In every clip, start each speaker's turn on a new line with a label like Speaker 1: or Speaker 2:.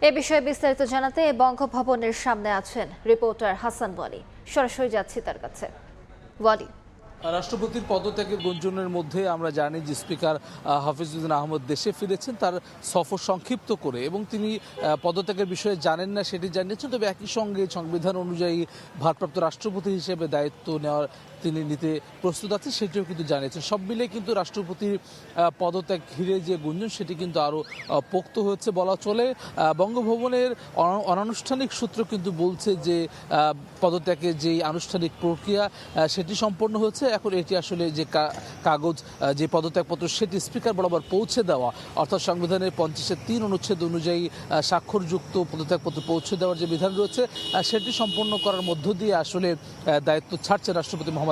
Speaker 1: এ বিষয়ে বিস্তারিত জানাতে বঙ্গভবনের সামনে আছেন রিপোর্টার হাসান ওয়ালি। সরাসরি যাচ্ছি তার কাছে। ওয়ালি,
Speaker 2: রাষ্ট্রপতির পদত্যাগের গুঞ্জনের মধ্যে আমরা জানি যে স্পিকার হাফিজউদ্দিন আহমদ দেশে ফিরেছেন তার সফর সংক্ষিপ্ত করে, এবং তিনি পদত্যাগের বিষয়ে জানেন না সেটি জানিয়েছেন। তবে একই সঙ্গে সংবিধান অনুযায়ী ভারপ্রাপ্ত রাষ্ট্রপতি হিসেবে দায়িত্ব নেওয়ার তিনি নিতে প্রস্তুত আছেন সেটিও কিন্তু জানিয়েছেন। সব মিলে কিন্তু রাষ্ট্রপতির পদত্যাগ ঘিরে যে গুঞ্জন সেটি কিন্তু আরও পোক্ত হয়েছে বলা চলে। বঙ্গভবনের অনানুষ্ঠানিক সূত্র কিন্তু বলছে যে পদত্যাগের যেই আনুষ্ঠানিক প্রক্রিয়া সেটি সম্পন্ন হয়েছে। এখন এটি আসলে যে কাগজ, যে পদত্যাগপত্র সেটি স্পিকার বরাবর পৌঁছে দেওয়া, অর্থাৎ সংবিধানের 50(3) অনুচ্ছেদ অনুযায়ী স্বাক্ষরযুক্ত পদত্যাগপত্র পৌঁছে দেওয়ার যে বিধান রয়েছে সেটি সম্পন্ন করার মধ্য দিয়ে আসলে দায়িত্ব ছাড়ছে রাষ্ট্রপতি মোহাম্মদ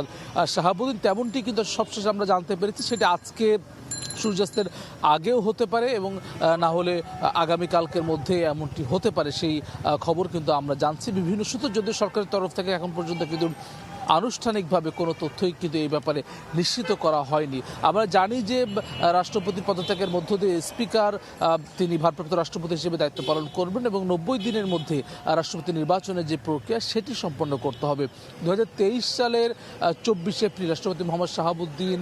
Speaker 2: শাহাবুদ্দিন। তেমনটি কিন্তু সবশেষে আমরা জানতে পেরেছি সেটা আজকে সূর্যাস্তের আগেও হতে পারে এবং না হলে আগামীকালকের মধ্যে এমনটি হতে পারে, সেই খবর কিন্তু আমরা জানছি বিভিন্ন সূত্র। যদিও সরকারের তরফ থেকে এখন পর্যন্ত কিন্তু আনুষ্ঠানিকভাবে কোনো তথ্যই কিন্তু এই ব্যাপারে নিশ্চিত করা হয়নি। আমরা জানি যে রাষ্ট্রপতি পদত্যাগের মধ্য দিয়ে স্পিকার তিনি ভারপ্রাপ্ত রাষ্ট্রপতি হিসেবে দায়িত্ব পালন করবেন এবং 90 দিনের মধ্যে রাষ্ট্রপতি নির্বাচনের যে প্রক্রিয়া সেটি সম্পন্ন করতে হবে। 2023 সালের 24 এপ্রিল রাষ্ট্রপতি মোহাম্মদ শাহাবুদ্দিন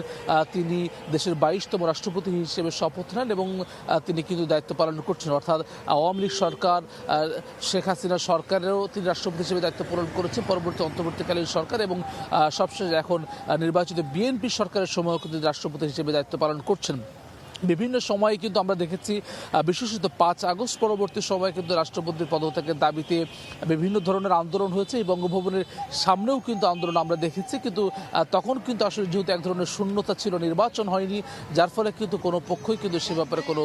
Speaker 2: তিনি দেশের 22তম রাষ্ট্রপতি হিসেবে শপথ নেন এবং তিনি কিন্তু দায়িত্ব পালন করছেন। অর্থাৎ আওয়ামী লীগ সরকার, শেখ হাসিনা সরকারেরও তিনি রাষ্ট্রপতি হিসেবে দায়িত্ব পালন করেছেন, পরবর্তী অন্তর্বর্তীকালীন সরকার এবং সবশেষে এখন নির্বাচিত বিএনপি সরকারের সময়ও কিন্তু রাষ্ট্রপতি হিসেবে দায়িত্ব পালন করছেন। বিভিন্ন সময়ে কিন্তু আমরা দেখেছি, বিশেষত 5 আগস্ট পরবর্তী সময়ে কিন্তু রাষ্ট্রপতির পদত্যাগের দাবিতে বিভিন্ন ধরনের আন্দোলন হয়েছে। এই বঙ্গভবনের সামনেও কিন্তু আন্দোলন আমরা দেখেছি, কিন্তু তখন কিন্তু আসলে যেহেতু এক ধরনের শূন্যতা ছিল, নির্বাচন হয়নি, যার ফলে কিন্তু কোনো পক্ষই কিন্তু সে ব্যাপারে কোনো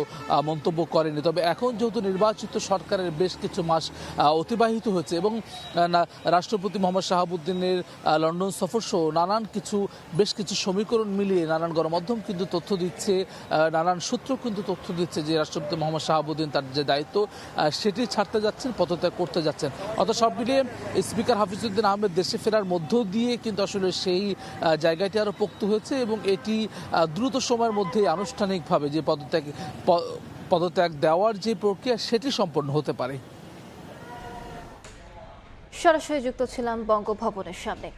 Speaker 2: মন্তব্য করেনি। তবে এখন যেহেতু নির্বাচিত সরকারের বেশ কিছু মাস অতিবাহিত হয়েছে এবং রাষ্ট্রপতি মোহাম্মদ শাহাবুদ্দিনের লন্ডন সফর সহ বেশ কিছু সমীকরণ মিলিয়ে নানান গণমাধ্যম কিন্তু তথ্য দিচ্ছে, নানান সূত্র কিন্তু তথ্য দিচ্ছে যে রাষ্ট্রপতি মোহাম্মদ শাহাবুদ্দিন তার যে দায়িত্ব সেটি ছাড়তে যাচ্ছেন, পদত্যাগ করতে যাচ্ছেন। অর্থাৎ সব মিলিয়ে স্পিকার হাফিজউদ্দিন আহমেদ দেশে ফেরার মধ্য দিয়ে কিন্তু আসলে সেই জায়গাটি আরও পোক্ত হয়েছে এবং এটি দ্রুত সময়ের মধ্যে আনুষ্ঠানিকভাবে যে পদত্যাগ দেওয়ার যে প্রক্রিয়া সেটি সম্পন্ন হতে পারে।
Speaker 1: সরাসরি যুক্ত ছিলাম বঙ্গভবনের সামনে।